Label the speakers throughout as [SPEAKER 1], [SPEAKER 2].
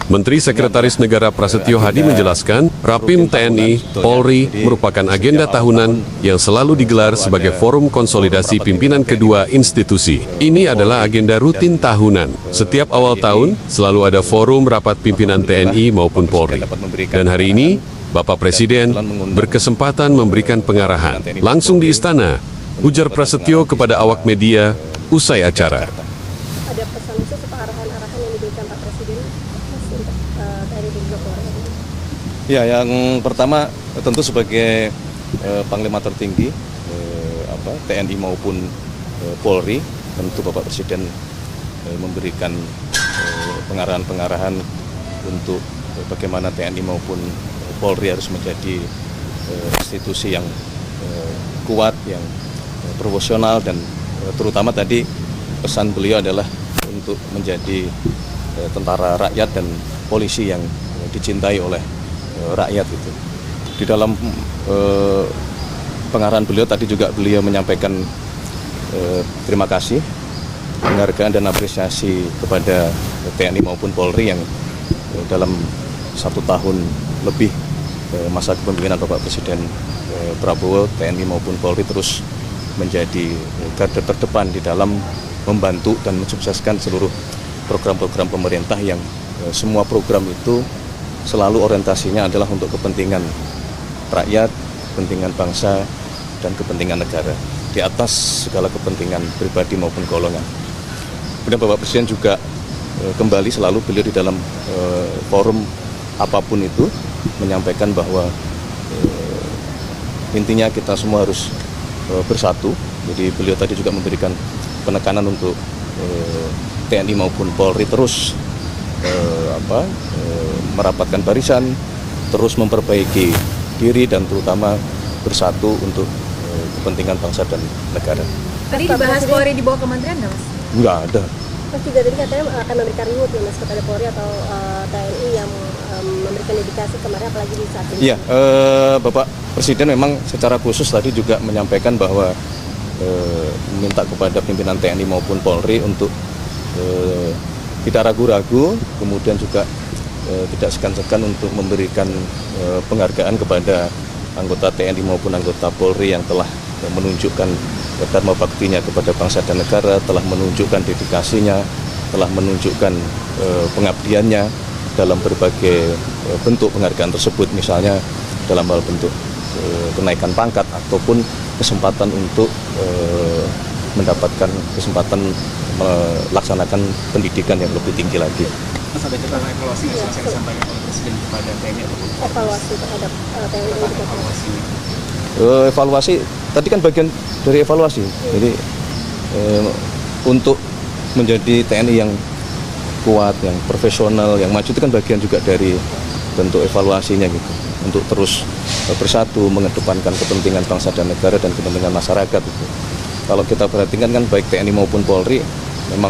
[SPEAKER 1] Menteri Sekretaris Negara Prasetyo Hadi menjelaskan, Rapim TNI, Polri merupakan agenda tahunan yang selalu digelar sebagai forum konsolidasi pimpinan kedua institusi. Ini adalah agenda rutin tahunan. Setiap awal tahun, selalu ada forum rapat pimpinan TNI maupun Polri. Dan hari ini, Bapak Presiden berkesempatan memberikan pengarahan langsung di Istana, ujar Prasetyo kepada awak media usai acara.
[SPEAKER 2] Ada pesan khusus atau arahan-arahan yang diberikan Pak Presiden untuk TNI dan juga Polri?
[SPEAKER 3] Ya, yang pertama tentu sebagai Panglima tertinggi TNI maupun Polri, tentu Bapak Presiden memberikan pengarahan-pengarahan untuk bagaimana TNI maupun Polri harus menjadi institusi yang kuat, yang profesional, dan terutama tadi pesan beliau adalah untuk menjadi tentara rakyat dan polisi yang dicintai oleh rakyat itu. Di dalam pengarahan beliau tadi juga beliau menyampaikan terima kasih, penghargaan dan apresiasi kepada TNI maupun Polri yang dalam 1 tahun lebih masa kepemimpinan Bapak Presiden Prabowo, TNI maupun Polri terus menjadi garda terdepan di dalam membantu dan mensukseskan seluruh program-program pemerintah yang semua program itu selalu orientasinya adalah untuk kepentingan rakyat, kepentingan bangsa, dan kepentingan negara di atas segala kepentingan pribadi maupun golongan. Kemudian Bapak Presiden juga kembali selalu beliau di dalam forum apapun itu menyampaikan bahwa intinya kita semua harus bersatu. Jadi beliau tadi juga memberikan penekanan untuk TNI maupun Polri terus merapatkan barisan, terus memperbaiki diri, dan terutama bersatu untuk kepentingan bangsa dan negara.
[SPEAKER 4] Tadi dibahas Polri di bawah kementerian nggak, Mas?
[SPEAKER 3] Enggak ada.
[SPEAKER 2] Mas juga tadi katanya akan memberikan reward ya Mas kepada Polri atau TNI yang memberikan dedikasi kemarin, apalagi di saat ini.
[SPEAKER 3] Iya, Bapak Presiden memang secara khusus tadi juga menyampaikan bahwa meminta kepada pimpinan TNI maupun Polri untuk tidak ragu-ragu, kemudian juga tidak segan-segan untuk memberikan penghargaan kepada anggota TNI maupun anggota Polri yang telah menunjukkan dharma baktinya kepada bangsa dan negara, telah menunjukkan dedikasinya, telah menunjukkan pengabdiannya dalam berbagai bentuk penghargaan tersebut, misalnya dalam hal bentuk kenaikan pangkat ataupun kesempatan untuk mendapatkan kesempatan melaksanakan pendidikan yang lebih tinggi lagi.
[SPEAKER 5] Mas, ada catatan evaluasi yang selesai disampaikan oleh Presiden kepada TNI atau Polri?
[SPEAKER 2] Evaluasi terhadap TNI dan juga Polri.
[SPEAKER 3] Evaluasi tadi kan bagian dari evaluasi. Jadi untuk menjadi TNI yang kuat, yang profesional, yang maju itu kan bagian juga dari bentuk evaluasinya gitu. Untuk terus bersatu mengedepankan kepentingan bangsa dan negara dan kepentingan masyarakat gitu. Kalau kita perhatikan kan baik TNI maupun Polri memang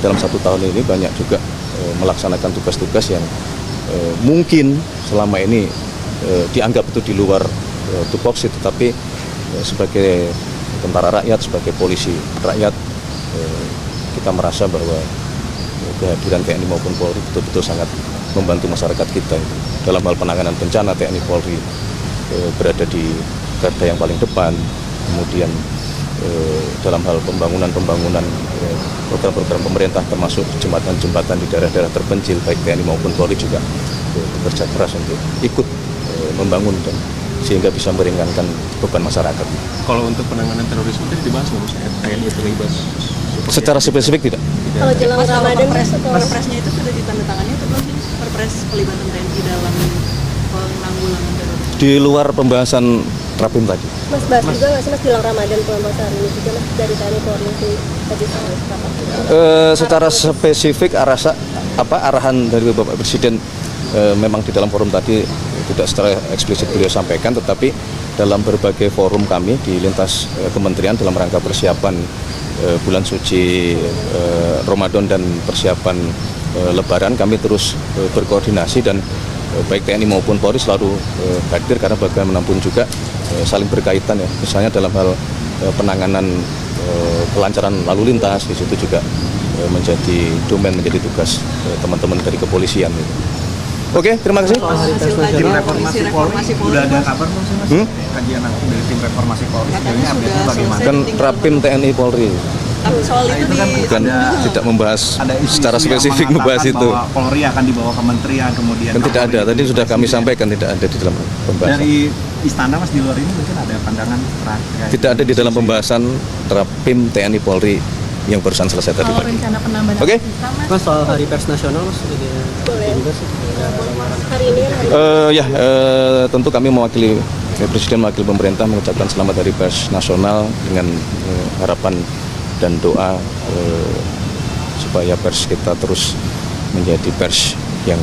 [SPEAKER 3] dalam 1 tahun ini banyak juga melaksanakan tugas-tugas yang mungkin selama ini dianggap itu di luar tupoksi, tetapi sebagai tentara rakyat, sebagai polisi rakyat, kita merasa bahwa kehadiran TNI maupun Polri betul-betul sangat membantu masyarakat kita. Dalam hal penanganan bencana, TNI Polri berada di garda yang paling depan. Kemudian dalam hal pembangunan program-program pemerintah termasuk jembatan-jembatan di daerah-daerah terpencil, baik TNI maupun Polri juga bekerja keras untuk ikut membangun dan sehingga bisa meringankan beban masyarakat.
[SPEAKER 5] Kalau untuk penanganan terorisme tadi dibahas nggak, Mas? TNI terlibat?
[SPEAKER 3] Secara spesifik tidak.
[SPEAKER 2] Kalau jelang Ramadan,
[SPEAKER 4] Perpresnya itu sudah ditandatangani atau belum sih? Perpres pelibatan TNI dalam penanggulangan terorisme.
[SPEAKER 3] Di luar pembahasan Rapim tadi.
[SPEAKER 2] Mas bahas juga nggak sih Mas jelang Ramadan bulan hari ini juga Mas dari TNI Polri itu tadi
[SPEAKER 3] Secara spesifik arahan dari Bapak Presiden memang di dalam forum tadi tidak secara eksplisit beliau sampaikan, tetapi dalam berbagai forum kami di lintas kementerian dalam rangka persiapan bulan suci Ramadan dan persiapan Lebaran, kami terus berkoordinasi dan baik TNI maupun Polri selalu hadir karena bagaimanapun juga saling berkaitan ya. Misalnya dalam hal penanganan kelancaran lalu lintas, di situ juga menjadi domain, menjadi tugas teman-teman dari kepolisian. Gitu. Oke, terima kasih.
[SPEAKER 4] Hasil
[SPEAKER 5] Tim
[SPEAKER 4] kajian
[SPEAKER 5] reformasi
[SPEAKER 4] Komisi
[SPEAKER 5] Polri
[SPEAKER 4] Polri
[SPEAKER 5] udah ada kabar belum sih Mas? Kajian dari tim reformasi Polri
[SPEAKER 4] Katanya
[SPEAKER 5] sejauhnya update-nya
[SPEAKER 4] sudah
[SPEAKER 5] bagaimana?
[SPEAKER 4] selesai.
[SPEAKER 3] Kan Rapim TNI Polri,
[SPEAKER 4] Tapi soal itu
[SPEAKER 5] itu kan
[SPEAKER 4] di
[SPEAKER 3] bukan tidak membahas
[SPEAKER 5] Ada isu-isu
[SPEAKER 3] secara
[SPEAKER 5] yang
[SPEAKER 3] spesifik membahas
[SPEAKER 5] mengatakan
[SPEAKER 3] itu.
[SPEAKER 5] bahwa Polri akan dibawa kementerian kemudian.
[SPEAKER 3] Kan tidak ada.
[SPEAKER 5] Kapolri
[SPEAKER 3] Tadi sudah kami
[SPEAKER 5] presiden.
[SPEAKER 3] sampaikan tidak ada di dalam pembahasan.
[SPEAKER 5] Dari istana Mas di luar ini mungkin ada pandangan terkait.
[SPEAKER 3] Tidak ada di dalam pembahasan Rapim TNI Polri yang barusan selesai tadi pagi.
[SPEAKER 4] penambahan
[SPEAKER 3] Oke.
[SPEAKER 6] Mas, soal Hari Pers Nasional, Mas,
[SPEAKER 2] Boleh. Hari ini kan
[SPEAKER 3] Tentu kami mewakili Presiden, mewakili pemerintah mengucapkan selamat Hari Pers Nasional dengan harapan dan doa supaya pers kita terus menjadi pers yang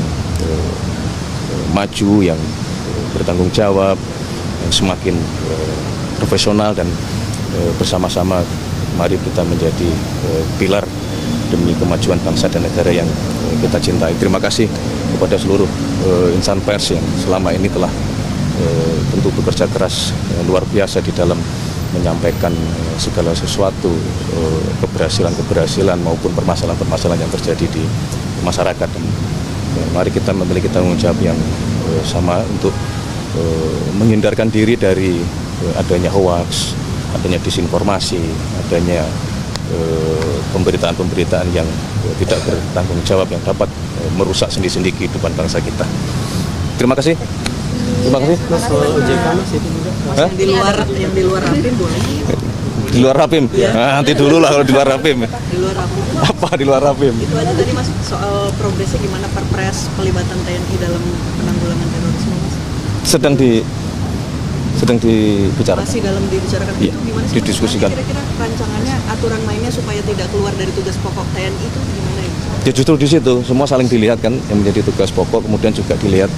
[SPEAKER 3] maju, yang bertanggung jawab, yang semakin profesional, dan bersama-sama mari kita menjadi pilar demi kemajuan bangsa dan negara yang kita cintai. Terima kasih kepada seluruh insan pers yang selama ini telah tentu bekerja keras luar biasa di dalam menyampaikan segala sesuatu, keberhasilan-keberhasilan maupun permasalahan-permasalahan yang terjadi di masyarakat. Dan mari kita memiliki tanggung jawab yang sama untuk menghindarkan diri dari adanya hoaks, adanya disinformasi, adanya pemberitaan-pemberitaan yang tidak bertanggung jawab yang dapat merusak sendi-sendi kehidupan bangsa kita. Terima kasih. Terima kasih.
[SPEAKER 6] Mas, soal OJK, Mas, itu juga.
[SPEAKER 3] Hah?
[SPEAKER 4] yang di luar Rapim boleh.
[SPEAKER 3] Di luar Rapim? Nah, nanti dulu lah kalau di luar Rapim.
[SPEAKER 4] Di luar Rapim.
[SPEAKER 3] Apa di luar Rapim?
[SPEAKER 4] Itu aja tadi Mas, soal progresnya gimana perpres pelibatan TNI dalam penanggulangan terorisme Mas?
[SPEAKER 3] Sedang dibicarakan.
[SPEAKER 4] Masih dalam dibicarakan
[SPEAKER 3] Iya,
[SPEAKER 4] itu gimana sih? Mas?
[SPEAKER 3] didiskusikan.
[SPEAKER 4] Nanti kira-kira rancangannya aturan mainnya supaya tidak keluar dari tugas pokok TNI itu gimana ya?
[SPEAKER 3] Ya justru di situ semua saling dilihat kan, yang menjadi tugas pokok, kemudian juga dilihat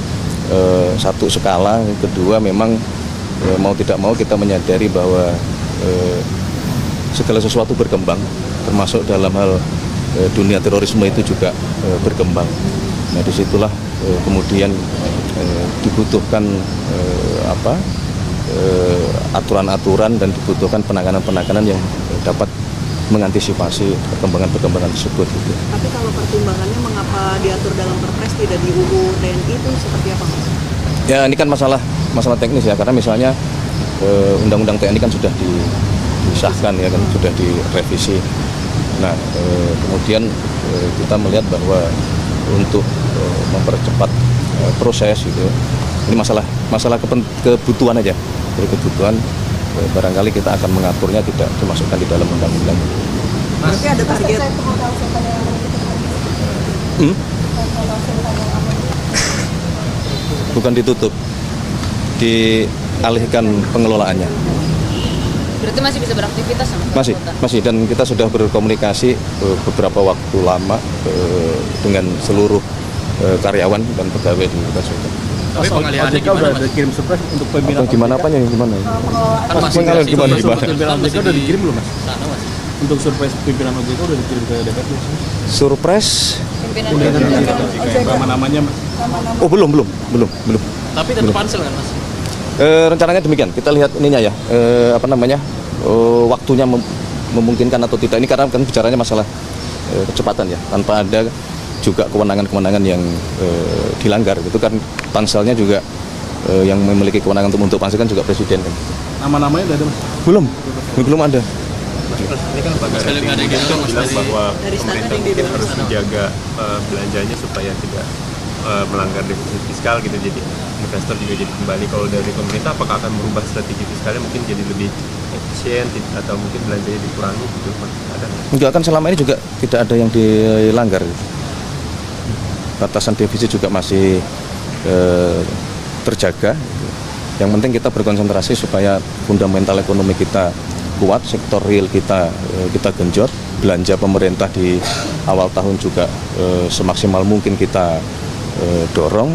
[SPEAKER 3] satu skala, yang kedua memang mau tidak mau kita menyadari bahwa segala sesuatu berkembang, termasuk dalam hal dunia terorisme itu juga berkembang. Nah disitulah kemudian dibutuhkan aturan-aturan dan dibutuhkan penanganan-penanganan yang dapat mengantisipasi perkembangan-perkembangan tersebut. Gitu.
[SPEAKER 4] Tapi kalau pertimbangannya mengapa diatur dalam perpres tidak di UU TNI itu seperti apa Mas?
[SPEAKER 3] Ya ini kan masalah teknis ya, karena misalnya undang-undang TNI kan sudah disahkan ya kan, sudah direvisi. Nah kemudian kita melihat bahwa untuk mempercepat proses gitu, ini masalah kebutuhan aja, dari kebutuhan barangkali kita akan mengaturnya tidak dimasukkan di dalam undang-undang.
[SPEAKER 4] Berarti ada target.
[SPEAKER 3] Bukan ditutup, dialihkan pengelolaannya.
[SPEAKER 7] Berarti masih bisa beraktivitas sama
[SPEAKER 3] Masih, dan kita sudah berkomunikasi beberapa waktu lama dengan seluruh karyawan dan pegawai di Kasubag.
[SPEAKER 6] Tapi pengalihannya gimana, udah dikirim surprise untuk pimpinan
[SPEAKER 3] Gimana apanya gimana?
[SPEAKER 6] Kan masih
[SPEAKER 3] Pengalihan gimana?
[SPEAKER 6] pimpinan OJK udah dikirim belum, Mas? Sana, Mas. Untuk surprise pimpinan OJK udah dikirim ke DPR belum?
[SPEAKER 3] Surprise?
[SPEAKER 7] pimpinan
[SPEAKER 6] Nama-namanya, Mas.
[SPEAKER 3] Oh belum.
[SPEAKER 6] Tapi tetap pansel kan, Mas?
[SPEAKER 3] Rencananya demikian. Kita lihat ininya ya, waktunya memungkinkan atau tidak. Ini karena kan bicaranya masalah kecepatan ya, tanpa ada juga kewenangan-kewenangan yang dilanggar. Itu kan panselnya juga yang memiliki kewenangan untuk membentuk pansel kan juga presiden kan.
[SPEAKER 6] Nama-namanya udah ada, Mas?
[SPEAKER 3] Belum ada.
[SPEAKER 8] Ini kan lembaga rating itu bilang bahwa
[SPEAKER 4] Dari standar
[SPEAKER 8] pemerintah
[SPEAKER 4] yang di
[SPEAKER 8] mungkin
[SPEAKER 4] dalam
[SPEAKER 8] harus
[SPEAKER 4] sana.
[SPEAKER 8] menjaga belanjanya supaya tidak melanggar defisit fiskal gitu, jadi investor juga jadi kembali. Kalau dari pemerintah apakah akan merubah strategi fiskalnya mungkin jadi lebih efisien atau mungkin belanjanya dikurangi gitu, Mas? Ada nggak?
[SPEAKER 3] Enggak, kan selama ini juga tidak ada yang dilanggar. Batasan defisit juga masih terjaga. Yang penting kita berkonsentrasi supaya fundamental ekonomi kita kuat, sektor real kita genjot, belanja pemerintah di awal tahun juga semaksimal mungkin kita dorong.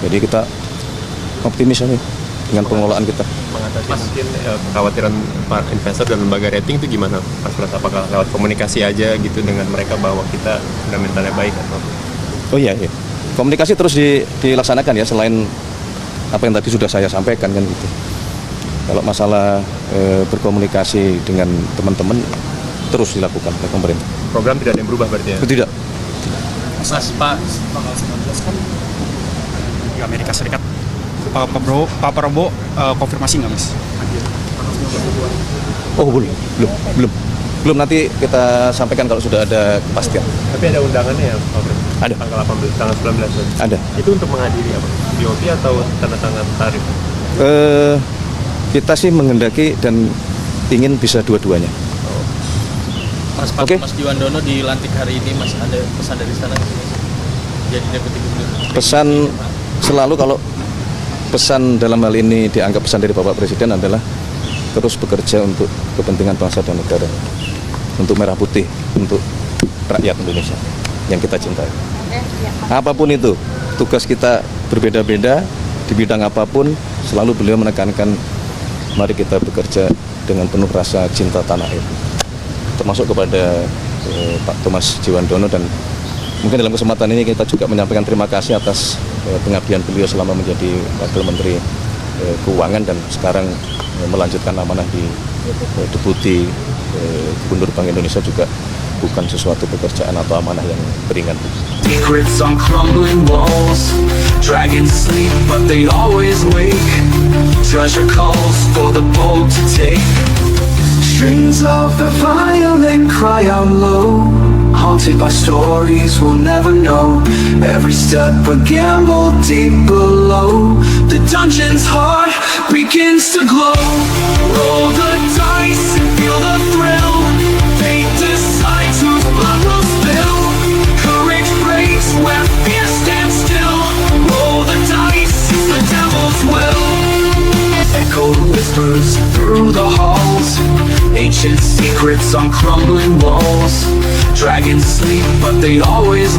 [SPEAKER 3] Jadi kita optimis nih dengan pengelolaan kita.
[SPEAKER 8] Mengatasi mungkin kekhawatiran para investor dan lembaga rating itu gimana, Mas Pras? Apakah lewat komunikasi aja gitu dengan mereka bahwa kita fundamentalnya baik atau?
[SPEAKER 3] Oh iya. Komunikasi terus dilaksanakan ya, selain apa yang tadi sudah saya sampaikan kan gitu. Kalau masalah berkomunikasi dengan teman-teman terus dilakukan oleh pemerintah.
[SPEAKER 8] program tidak ada yang berubah berarti ya?
[SPEAKER 3] Tidak.
[SPEAKER 6] Mas Pak
[SPEAKER 5] Tanggal 19 kan di Amerika Serikat. Pak Prabowo konfirmasi nggak Mas?
[SPEAKER 3] Oh belum. Nanti kita sampaikan kalau sudah ada kepastian.
[SPEAKER 8] Tapi ada undangannya ya Pak Pres?
[SPEAKER 3] Ada.
[SPEAKER 8] Tanggal 18, tanggal 19 berarti?
[SPEAKER 3] Ada.
[SPEAKER 8] Itu untuk menghadiri apa? BOP atau tanda tangan tarif?
[SPEAKER 3] Kita sih menghendaki dan ingin bisa dua-duanya.
[SPEAKER 6] Mas Pak
[SPEAKER 3] Oke.
[SPEAKER 6] Mas Jiwandono dilantik hari ini, Mas, ada pesan dari sana nggak sih, Mas? Jadi deputi gubernur.
[SPEAKER 3] Pesan selalu kalau pesan dalam hal ini dianggap pesan dari Bapak Presiden adalah terus bekerja untuk kepentingan bangsa dan negara, untuk merah putih, untuk rakyat Indonesia yang kita cintai. Apapun itu, tugas kita berbeda-beda di bidang apapun, selalu beliau menekankan mari kita bekerja dengan penuh rasa cinta tanah air. Termasuk kepada Pak Thomas Jiwandono, dan mungkin dalam kesempatan ini kita juga menyampaikan terima kasih atas pengabdian beliau selama menjadi Wakil Menteri Keuangan dan sekarang melanjutkan amanah di Deputi Gubernur Bank Indonesia juga bukan sesuatu pekerjaan atau amanah yang ringan.
[SPEAKER 9] Secrets on crumbling walls. Dragons sleep, but they always wake. Treasure calls for the bold to take. Strings of the violin cry out low. Haunted by stories we'll never know. Every step a gamble deep below. The dungeon's heart begins to glow. Roll the dice and feel the thrill. Fate decides whose blood will spill. Courage breaks where fear stands still. Roll the dice, it's the devil's will. Echoed whispers through the halls. Ancient secrets on crumbling walls. Dragons sleep, but they always